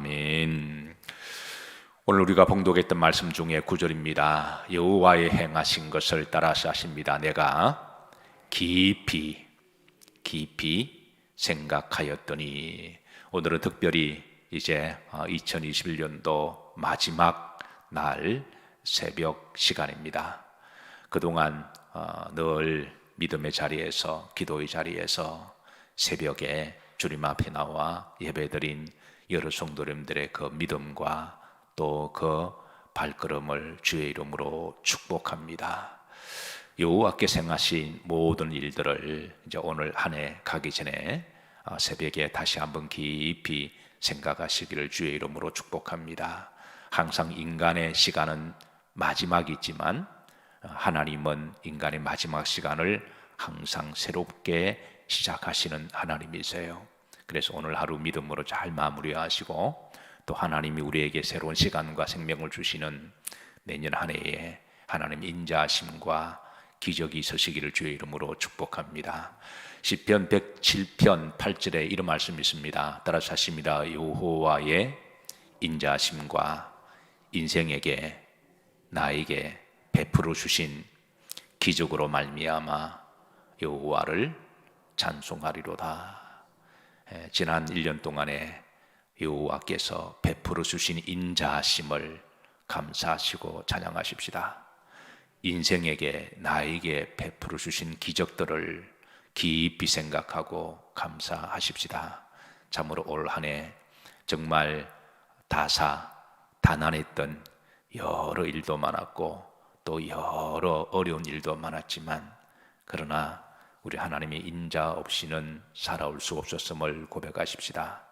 아멘. 오늘 우리가 봉독했던 말씀 중에 9절입니다. 여호와의 행하신 것을 따라서 하십니다. 내가 깊이 생각하였더니. 오늘은 특별히 이제 2021년도 마지막 날 새벽 시간입니다. 그동안 늘 믿음의 자리에서, 기도의 자리에서 새벽에 주님 앞에 나와 예배드린 여러 성도님들의 그 믿음과 또 그 발걸음을 주의 이름으로 축복합니다. 여호와께서 행하신 모든 일들을 이제 오늘 한 해 가기 전에 새벽에 다시 한번 깊이 생각하시기를 주의 이름으로 축복합니다. 항상 인간의 시간은 마지막이지만 하나님은 인간의 마지막 시간을 항상 새롭게 시작하시는 하나님이세요. 그래서 오늘 하루 믿음으로 잘 마무리하시고 또 하나님이 우리에게 새로운 시간과 생명을 주시는 내년 한 해에 하나님 인자하심과 기적이 있으시기를 주의 이름으로 축복합니다. 시편 107편 8절에 이런 말씀이 있습니다. 따라서 하십니다. 여호와의 인자하심과 인생에게 나에게 베풀어 주신 기적으로 말미암아 여호와를 찬송하리로다. 지난 1년 동안에 여호와께서 베풀어 주신 인자하심을 감사하시고 찬양하십시다. 인생에게 나에게 베풀어 주신 기적들을 깊이 생각하고 감사하십시다. 참으로 올 한 해 정말 다난했던 여러 일도 많았고 또 여러 어려운 일도 많았지만 그러나 우리 하나님의 인자 없이는 살아올 수 없었음을 고백하십시다.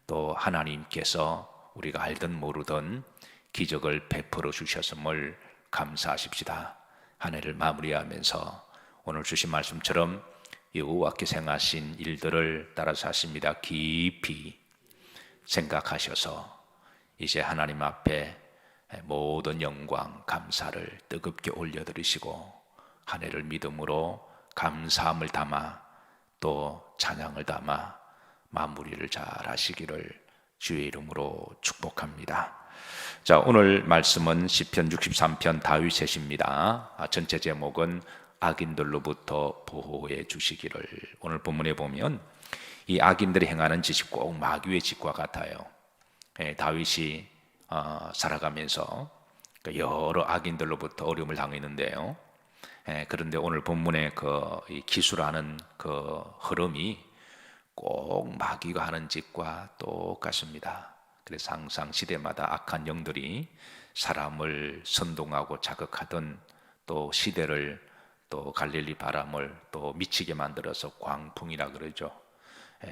또 하나님께서 우리가 알든 모르든 기적을 베풀어 주셨음을 감사하십시다. 한 해를 마무리하면서 오늘 주신 말씀처럼 여호와께서 행하신 일들을 따라서 하십니다. 깊이 생각하셔서 이제 하나님 앞에 모든 영광, 감사를 뜨겁게 올려드리시고 한 해를 믿음으로 감사함을 담아 또 찬양을 담아 마무리를 잘 하시기를 주의 이름으로 축복합니다. 자, 오늘 말씀은 시편 63편 다윗의 시입니다. 전체 제목은 악인들로부터 보호해 주시기를. 오늘 본문에 보면 이 악인들이 행하는 짓이 꼭 마귀의 짓과 같아요. 다윗이 살아가면서 여러 악인들로부터 어려움을 당했는데요. 그런데 오늘 본문의 이 기술하는 그 흐름이 꼭 마귀가 하는 짓과 똑같습니다. 그래서 항상 시대마다 악한 영들이 사람을 선동하고 자극하던 또 시대를 또 갈릴리 바람을 또 미치게 만들어서 광풍이라 그러죠.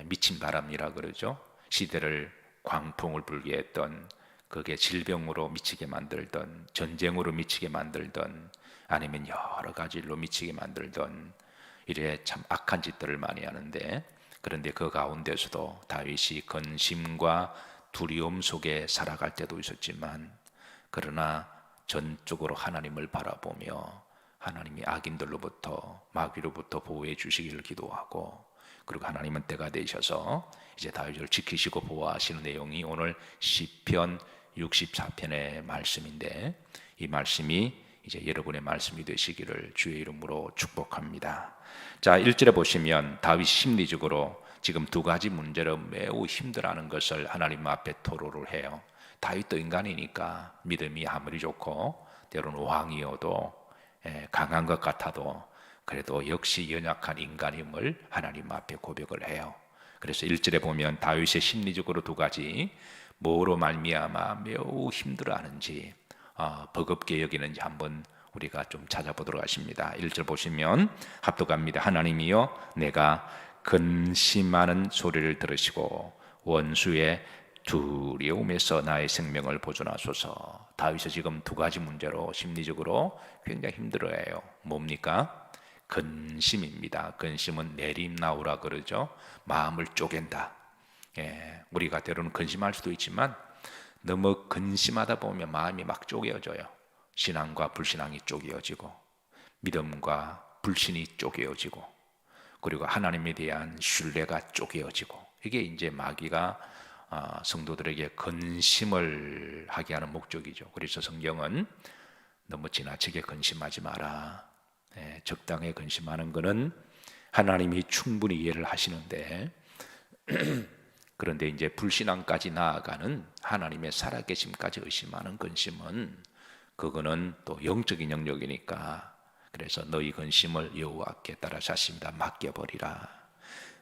미친 바람이라 그러죠. 시대를 광풍을 불게 했던, 그게 질병으로 미치게 만들던, 전쟁으로 미치게 만들던, 아니면 여러 가지 일로 미치게 만들던 이래 참 악한 짓들을 많이 하는데, 그런데 그 가운데서도 다윗이 근심과 두려움 속에 살아갈 때도 있었지만 그러나 전적으로 하나님을 바라보며 하나님이 악인들로부터 마귀로부터 보호해 주시기를 기도하고, 그리고 하나님은 때가 되셔서 이제 다윗을 지키시고 보호하시는 내용이 오늘 시편 64편의 말씀인데, 이 말씀이 이제 여러분의 말씀이 되시기를 주의 이름으로 축복합니다. 자, 1절에 보시면 다윗 심리적으로 지금 두 가지 문제로 매우 힘들어하는 것을 하나님 앞에 토로를 해요. 다윗도 인간이니까 믿음이 아무리 좋고 때로는 왕이어도 강한 것 같아도 그래도 역시 연약한 인간임을 하나님 앞에 고백을 해요. 그래서 1절에 보면 다윗의 심리적으로 두 가지, 뭐로 말미암아 매우 힘들어하는지 버겁게 여기는지 한번 우리가 좀 찾아보도록 하십니다. 1절 보시면 합독합니다. 하나님이여, 내가 근심하는 소리를 들으시고 원수의 두려움에서 나의 생명을 보존하소서. 다윗이 지금 두 가지 문제로 심리적으로 굉장히 힘들어해요. 뭡니까? 근심입니다. 근심은 내림나우라 그러죠. 마음을 쪼갠다. 우리가 때로는 근심할 수도 있지만 너무 근심하다 보면 마음이 막 쪼개어져요. 신앙과 불신앙이 쪼개어지고 믿음과 불신이 쪼개어지고 그리고 하나님에 대한 신뢰가 쪼개어지고, 이게 이제 마귀가 성도들에게 근심을 하게 하는 목적이죠. 그래서 성경은 너무 지나치게 근심하지 마라. 적당히 근심하는 것은 하나님이 충분히 이해를 하시는데, 그런데 이제 불신앙까지 나아가는 하나님의 살아계심까지 의심하는 근심은, 그거는 또 영적인 영역이니까, 그래서 너희 근심을 여호와께 따라서 하십니다 맡겨버리라.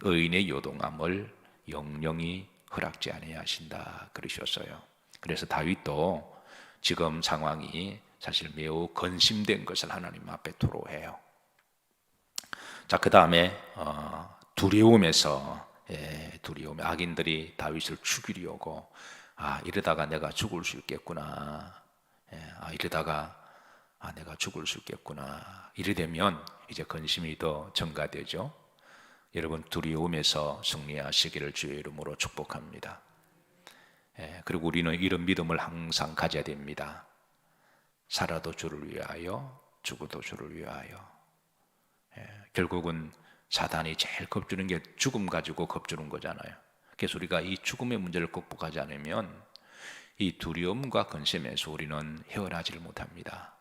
의인의 요동함을 영영이 허락지 아니하신다 그러셨어요. 그래서 다윗도 지금 상황이 사실 매우 근심된 것을 하나님 앞에 토로해요. 자, 그 다음에 두려움에서, 두려움, 악인들이 다윗을 죽이려고, 이러다가 내가 죽을 수 있겠구나, 이러다가 내가 죽을 수 있겠구나, 이래 되면 이제 근심이 더 증가되죠. 여러분, 두려움에서 승리하시기를 주의 이름으로 축복합니다. 그리고 우리는 이런 믿음을 항상 가져야 됩니다. 살아도 주를 위하여, 죽어도 주를 위하여. 결국은 사단이 제일 겁주는 게 죽음 가지고 겁주는 거잖아요. 그래서 우리가 이 죽음의 문제를 극복하지 않으면 이 두려움과 근심에서 우리는 헤어나지를 못합니다.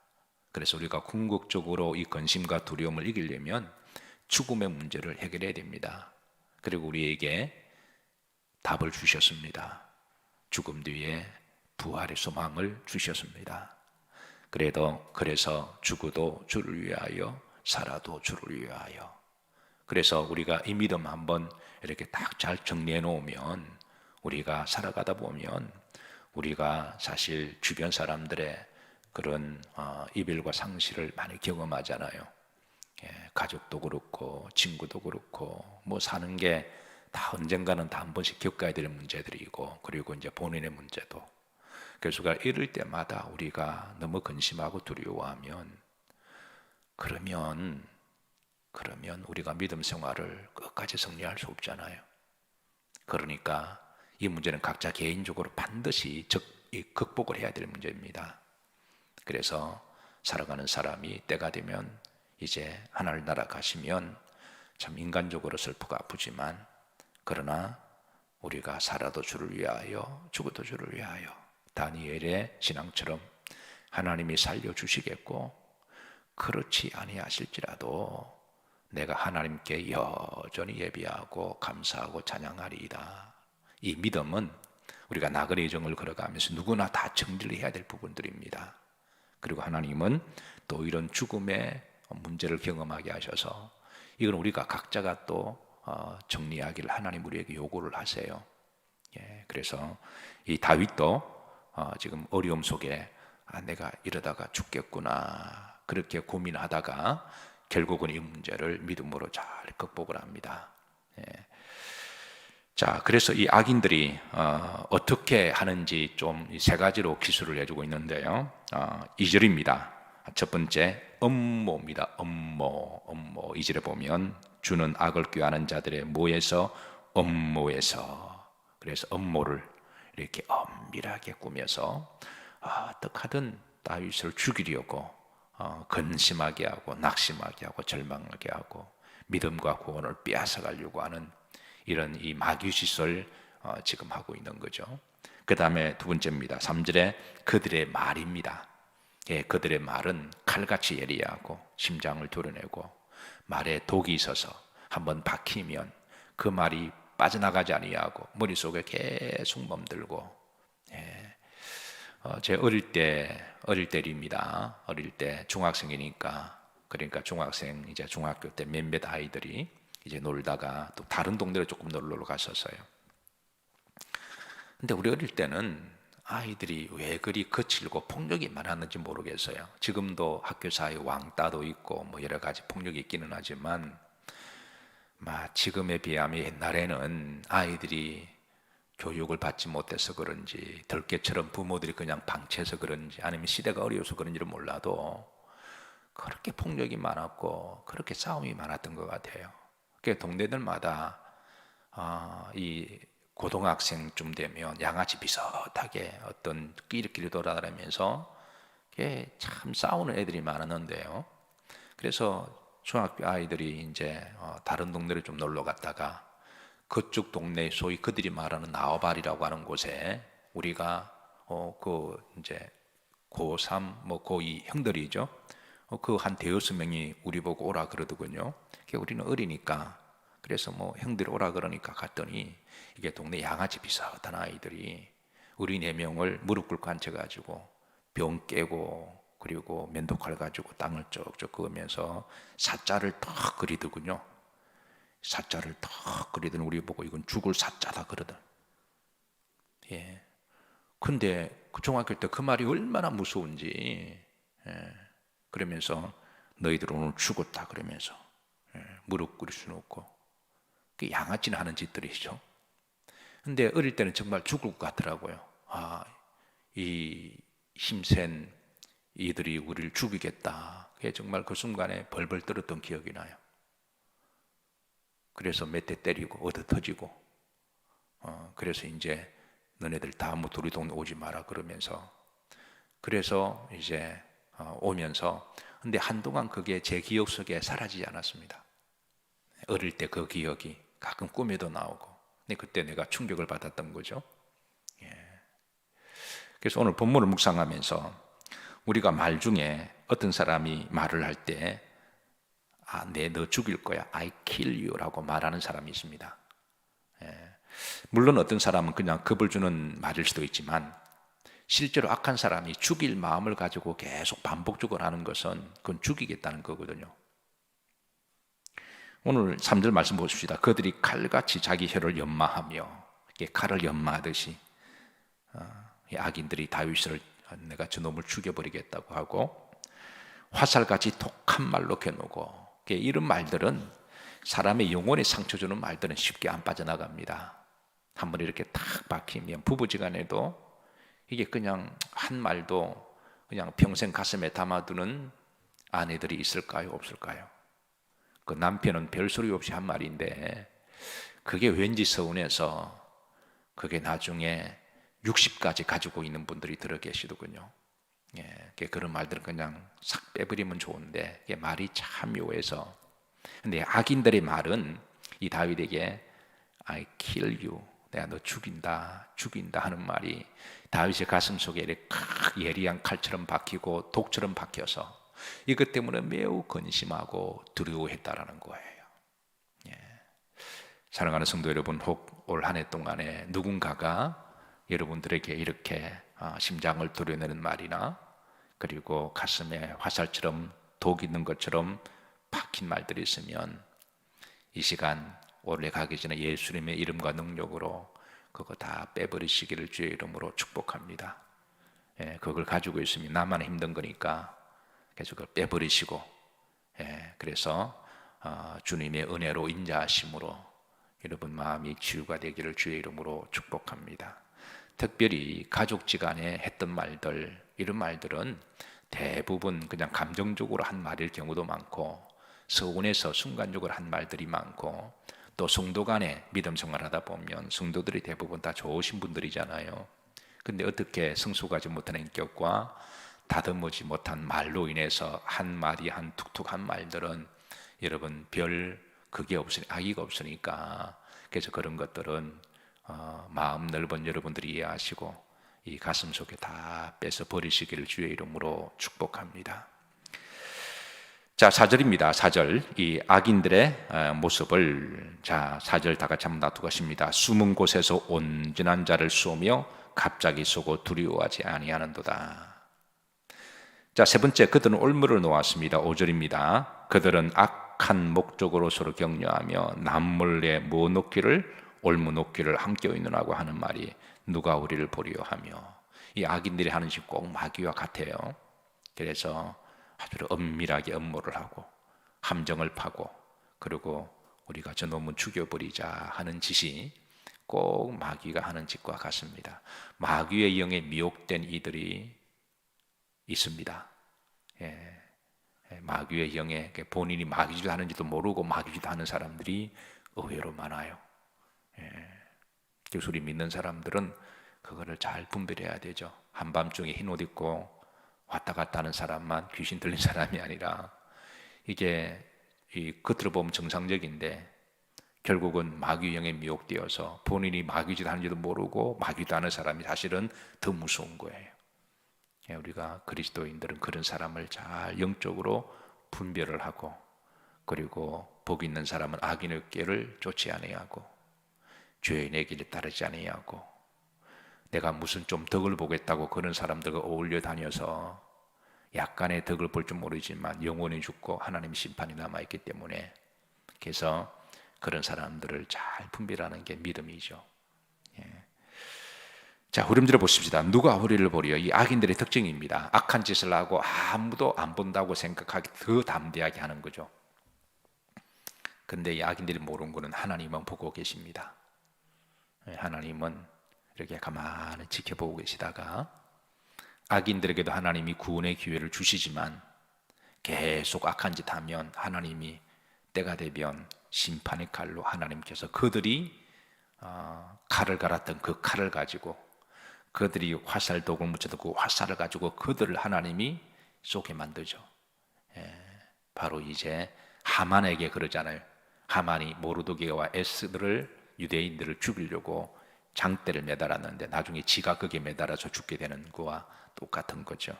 그래서 우리가 궁극적으로 이 근심과 두려움을 이기려면 죽음의 문제를 해결해야 됩니다. 그리고 우리에게 답을 주셨습니다. 죽음 뒤에 부활의 소망을 주셨습니다. 그래서 죽어도 주를 위하여, 살아도 주를 위하여. 그래서 우리가 이 믿음 한번 이렇게 딱 잘 정리해 놓으면, 우리가 살아가다 보면 우리가 사실 주변 사람들의 그런 이별과 상실을 많이 경험하잖아요. 가족도 그렇고 친구도 그렇고, 뭐 사는 게 다 언젠가는 다 한 번씩 겪어야 될 문제들이고, 그리고 이제 본인의 문제도. 그래서 이럴 때마다 우리가 너무 근심하고 두려워하면, 그러면 우리가 믿음 생활을 끝까지 승리할 수 없잖아요. 그러니까 이 문제는 각자 개인적으로 반드시 극복을 해야 될 문제입니다. 그래서 살아가는 사람이 때가 되면, 이제 하늘 나라 가시면 참 인간적으로 슬프고 아프지만, 그러나 우리가 살아도 주를 위하여, 죽어도 주를 위하여, 다니엘의 신앙처럼 하나님이 살려주시겠고, 그렇지 아니하실지라도 내가 하나님께 여전히 예비하고 감사하고 찬양하리이다. 이 믿음은 우리가 나그네 여정을 걸어가면서 누구나 다 정리를 해야 될 부분들입니다. 그리고 하나님은 또 이런 죽음의 문제를 경험하게 하셔서, 이건 우리가 각자가 또 정리하기를 하나님 우리에게 요구를 하세요. 그래서 이 다윗도 지금 어려움 속에 내가 이러다가 죽겠구나, 그렇게 고민하다가 결국은 이 문제를 믿음으로 잘 극복을 합니다. 자, 그래서 이 악인들이 어떻게 하는지 좀 세 가지로 기술을 해주고 있는데요. 2절입니다. 첫 번째, 음모입니다. 음모. 2절에 보면 주는 악을 꾀하는 자들의 모에서, 음모에서. 그래서 음모를 이렇게 엄밀하게 꾸며서 어떡하든 다윗을 죽이려고 근심하게 하고, 낙심하게 하고, 절망하게 하고, 믿음과 구원을 빼앗아 가려고 하는 이런 이 마귀짓을 지금 하고 있는 거죠. 그 다음에 두 번째입니다. 3절에 그들의 말입니다. 그들의 말은 칼같이 예리하고 심장을 도려내고, 말에 독이 있어서 한번 박히면 그 말이 빠져나가지 아니하고 머릿속에 계속 멈들고. 제 어릴 때입니다. 어릴 때 중학생이니까, 그러니까 중학생, 이제 중학교 때 몇몇 아이들이 이제 놀다가 또 다른 동네로 조금 놀러 갔었어요. 근데 우리 어릴 때는 아이들이 왜 그리 거칠고 폭력이 많았는지 모르겠어요. 지금도 학교 사이에 왕따도 있고 뭐 여러 가지 폭력이 있기는 하지만, 지금에 비하면 옛날에는 아이들이 교육을 받지 못해서 그런지, 덜개처럼 부모들이 그냥 방치해서 그런지, 아니면 시대가 어려워서 그런지를 몰라도 그렇게 폭력이 많았고 그렇게 싸움이 많았던 것 같아요. 그 동네들마다 이 고등학생쯤 되면 양아치 비슷하게 어떤 끼리끼리 돌아다니면서 참 싸우는 애들이 많았는데요. 그래서 중학교 아이들이 이제 다른 동네를 좀 놀러 갔다가 그쪽 동네 소위 그들이 말하는 나와바리라고 하는 곳에 우리가 그 이제 고3 뭐 고2 형들이죠. 그 한 대여섯 명이 우리 보고 오라 그러더군요. 우리는 어리니까 그래서 뭐 형들이 오라 그러니까 갔더니 이게 동네 양아치 비슷한 아이들이 우리 네 명을 무릎 꿇고 앉혀가지고 병 깨고 그리고 면도칼 가지고 땅을 쪽쪽 그으면서 사자를 탁 그리더군요. 사자를 탁 그리더니 우리 보고 이건 죽을 사자다 그러더니. 예. 근데 그 중학교 때 그 말이 얼마나 무서운지. 예. 그러면서 너희들 오늘 죽었다 그러면서 무릎 꿇을 수는 없고 그 양아치는 하는 짓들이죠. 근데 어릴 때는 정말 죽을 것 같더라고요. 이 힘센 이들이 우리를 죽이겠다. 그게 정말 그 순간에 벌벌 떨었던 기억이 나요. 그래서 몇 대 때리고 얻어 터지고 그래서 이제 너네들 다음부터 우리 동네 오지 마라 그러면서 그래서 이제 오면서 근데 한동안 그게 제 기억 속에 사라지지 않았습니다. 어릴 때 그 기억이 가끔 꿈에도 나오고 근데 그때 내가 충격을 받았던 거죠. 그래서 오늘 본문을 묵상하면서 우리가 말 중에 어떤 사람이 말을 할 때 너 죽일 거야 I kill you 라고 말하는 사람이 있습니다. 물론 어떤 사람은 그냥 겁을 주는 말일 수도 있지만 실제로 악한 사람이 죽일 마음을 가지고 계속 반복적으로 하는 것은 그건 죽이겠다는 거거든요. 오늘 3절 말씀 보십시다. 그들이 칼같이 자기 혀를 연마하며 칼을 연마하듯이 악인들이 다윗을 내가 저놈을 죽여버리겠다고 하고 화살같이 독한 말로 겨누고 이런 말들은 사람의 영혼에 상처 주는 말들은 쉽게 안 빠져나갑니다. 한번 이렇게 탁 박히면 부부지간에도 이게 그냥 한 말도 그냥 평생 가슴에 담아두는 아내들이 있을까요? 없을까요? 그 남편은 별소리 없이 한 말인데 그게 왠지 서운해서 그게 나중에 60까지 가지고 있는 분들이 들어 계시더군요. 그런 말들은 그냥 싹 빼버리면 좋은데 말이 참 묘해서 근데 악인들의 말은 이 다윗에게 I kill you 내가 너 죽인다 하는 말이 다윗의 가슴 속에 이렇게 예리한 칼처럼 박히고 독처럼 박혀서 이것 때문에 매우 근심하고 두려워했다라는 거예요. 사랑하는 성도 여러분, 혹 올 한 해 동안에 누군가가 여러분들에게 이렇게 심장을 도려내는 말이나 그리고 가슴에 화살처럼 독 있는 것처럼 박힌 말들이 있으면 이 시간 올해 가기 전에 예수님의 이름과 능력으로 그거 다 빼버리시기를 주의 이름으로 축복합니다. 그걸 가지고 있으면 나만 힘든 거니까 계속 그걸 빼버리시고 그래서 주님의 은혜로 인자하심으로 여러분 마음이 치유가 되기를 주의 이름으로 축복합니다. 특별히 가족지간에 했던 말들 이런 말들은 대부분 그냥 감정적으로 한 말일 경우도 많고 서운해서 순간적으로 한 말들이 많고 또 성도 간에 믿음 생활하다 보면 성도들이 대부분 다 좋으신 분들이잖아요. 근데 어떻게 성숙하지 못한 인격과 다듬지 못한 말로 인해서 한마디 한 툭툭한 말들은 여러분 별 그게 없으니 악의가 없으니까 그래서 그런 것들은 마음 넓은 여러분들이 이해하시고 이 가슴 속에 다 뺏어 버리시기를 주의 이름으로 축복합니다. 자, 4절입니다. 4절 이 악인들의 모습을 자 4절 다 같이 한번 놔두겠습니다. 숨은 곳에서 온전한 자를 쏘며 갑자기 쏘고 두려워하지 아니하는도다. 자, 세 번째 그들은 올무를 놓았습니다. 5절입니다. 그들은 악한 목적으로 서로 격려하며 남몰래 뭐 놓기를 올무 놓기를 함께 있느라고 하는 말이 누가 우리를 보려 하며 이 악인들이 하는 짓 꼭 마귀와 같아요. 그래서 아주 엄밀하게 음모를 하고 함정을 파고 그리고 우리가 저놈은 죽여버리자 하는 짓이 꼭 마귀가 하는 짓과 같습니다. 마귀의 영에 미혹된 이들이 있습니다. 마귀의 영에 본인이 마귀짓 하는지도 모르고 마귀짓 하는 사람들이 의외로 많아요. 그래서 우리 믿는 사람들은 그거를 잘 분별해야 되죠. 한밤중에 흰옷 입고 왔다 갔다 하는 사람만 귀신 들린 사람이 아니라 이게 이 겉으로 보면 정상적인데 결국은 마귀형에 미혹되어서 본인이 마귀짓 하는지도 모르고 마귀도 하는 사람이 사실은 더 무서운 거예요. 우리가 그리스도인들은 그런 사람을 잘 영적으로 분별을 하고, 그리고 복 있는 사람은 악인의 길을 쫓지 아니하고 죄인의 길에 따르지 아니하고, 내가 무슨 좀 덕을 보겠다고 그런 사람들과 어울려 다녀서 약간의 덕을 볼 줄 모르지만 영원히 죽고 하나님의 심판이 남아있기 때문에, 그래서 그런 사람들을 잘 분별하는 게 믿음이죠. 자, 후렴들을 보십시다. 누가 우리를 보리요? 이 악인들의 특징입니다. 악한 짓을 하고 아무도 안 본다고 생각하기 더 담대하게 하는 거죠. 근데 이 악인들이 모르는 것은 하나님은 보고 계십니다. 하나님은 이렇게 가만히 지켜보고 계시다가 악인들에게도 하나님이 구원의 기회를 주시지만 계속 악한 짓 하면 하나님이 때가 되면 심판의 칼로 하나님께서 그들이 칼을 갈았던 그 칼을 가지고, 그들이 화살 독을 묻혀도 그 화살을 가지고 그들을 하나님이 쏘게 만들죠. 바로 이제 하만에게 그러잖아요. 하만이 모르드게와 에스더를, 유대인들을 죽이려고 장대를 매달았는데 나중에 지가 거기에 매달아서 죽게 되는 거와 똑같은 거죠.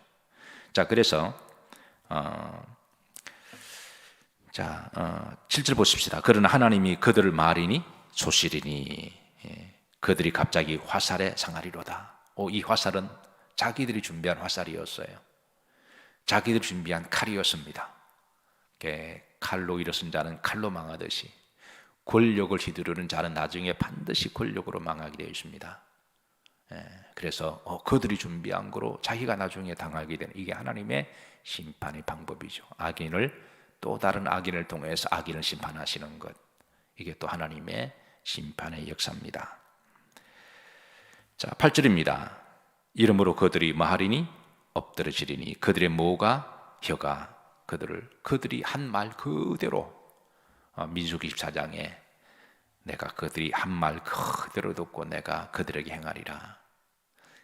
자, 그래서 7절 보십시다. 그러나 하나님이 그들을 마리니 소실이니 그들이 갑자기 화살에 상하리로다. 이 화살은 자기들이 준비한 화살이었어요. 자기들이 준비한 칼이었습니다. 칼로 일어선 자는 칼로 망하듯이 권력을 휘두르는 자는 나중에 반드시 권력으로 망하게 되어 있습니다. 그래서 그들이 준비한 거로 자기가 나중에 당하게 되는, 이게 하나님의 심판의 방법이죠. 악인을, 또 다른 악인을 통해서 악인을 심판하시는 것, 이게 또 하나님의 심판의 역사입니다. 자, 8절입니다. 이러므로 그들이 뭐하리니? 엎드러지리니 그들의 모가 혀가 그들이 한 말 그대로, 민수기 24장에 내가 그들이 한 말 그대로 듣고 내가 그들에게 행하리라.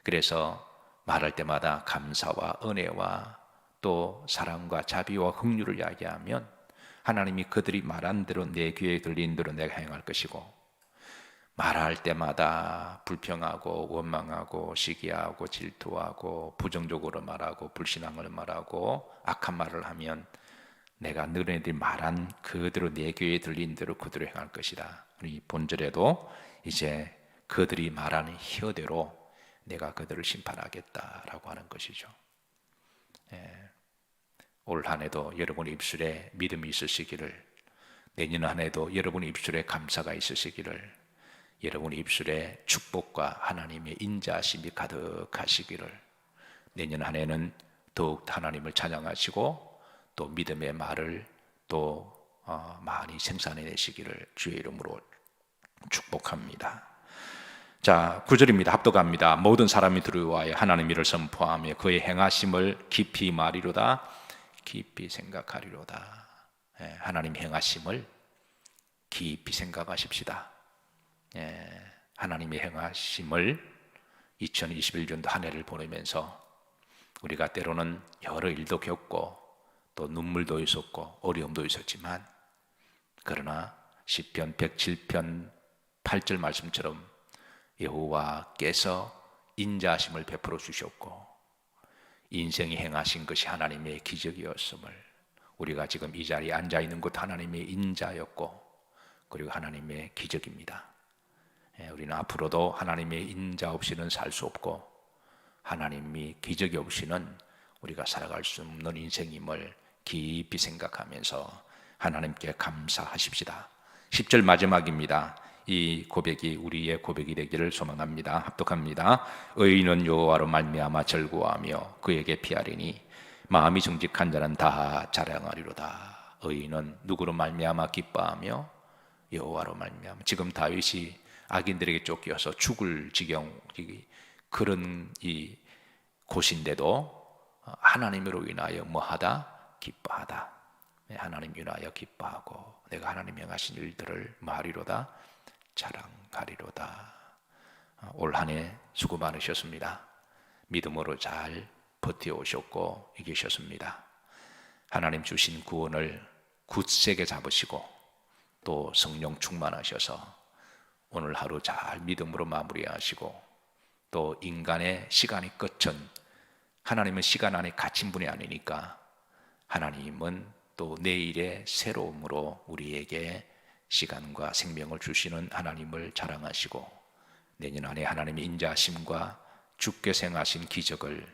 그래서 말할 때마다 감사와 은혜와 또 사랑과 자비와 긍휼을 이야기하면 하나님이 그들이 말한 대로 내 귀에 들린 대로 내가 행할 것이고, 말할 때마다 불평하고 원망하고 시기하고 질투하고 부정적으로 말하고 불신앙을 말하고 악한 말을 하면 내가 너네들이 말한 그대로 내 귀에 들린 대로 그대로 행할 것이다. 우리 본절에도 이제 그들이 말하는 혀대로 내가 그들을 심판하겠다라고 하는 것이죠. 올 한 해도 여러분의 입술에 믿음이 있으시기를, 내년 한 해도 여러분의 입술에 감사가 있으시기를, 여러분의 입술에 축복과 하나님의 인자하심이 가득하시기를, 내년 한 해는 더욱 하나님을 찬양하시고 또 믿음의 말을 또 많이 생산해내시기를 주의 이름으로 축복합니다. 자, 9절입니다. 합독합니다. 모든 사람이 두려워하여 하나님의 일을 선포하며 그의 행하심을 깊이 말이로다, 깊이 생각하리로다. 하나님 행하심을 깊이 생각하십시다. 하나님의 행하심을 2021년도 한 해를 보내면서 우리가 때로는 여러 일도 겪고 또 눈물도 있었고 어려움도 있었지만, 그러나 시편 107편 8절 말씀처럼 여호와께서 인자하심을 베풀어 주셨고 인생이 행하신 것이 하나님의 기적이었음을, 우리가 지금 이 자리에 앉아 있는 것 하나님의 인자였고 그리고 하나님의 기적입니다. 우리는 앞으로도 하나님의 인자 없이는 살 수 없고 하나님이 기적이 없이는 우리가 살아갈 수 없는 인생임을 깊이 생각하면서 하나님께 감사하십시다. 10절 마지막입니다. 이 고백이 우리의 고백이 되기를 소망합니다. 합독합니다. 의인은 여호와로 말미암아 즐거워하며 그에게 피하리니 마음이 정직한 자는 다 자랑하리로다. 의인은 누구로 말미암아 기뻐하며? 여호와로 말미암아. 지금 다윗이 악인들에게 쫓겨서 죽을 지경, 그런 이 곳인데도 하나님으로 인하여 뭐하다? 기뻐하다. 하나님 인하여 기뻐하고 내가 하나님 행하신 일들을 말이로다, 자랑하리로다. 올 한 해 수고 많으셨습니다. 믿음으로 잘 버텨오셨고 이기셨습니다. 하나님 주신 구원을 굳세게 잡으시고 또 성령 충만하셔서 오늘 하루 잘 믿음으로 마무리하시고, 또 인간의 시간의 끝은 하나님은 시간 안에 갇힌 분이 아니니까 하나님은 또 내일의 새로움으로 우리에게 시간과 생명을 주시는 하나님을 자랑하시고, 내년 안에 하나님의 인자하심과 주께서 행하신 기적을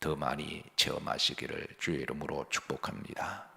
더 많이 체험하시기를 주의 이름으로 축복합니다.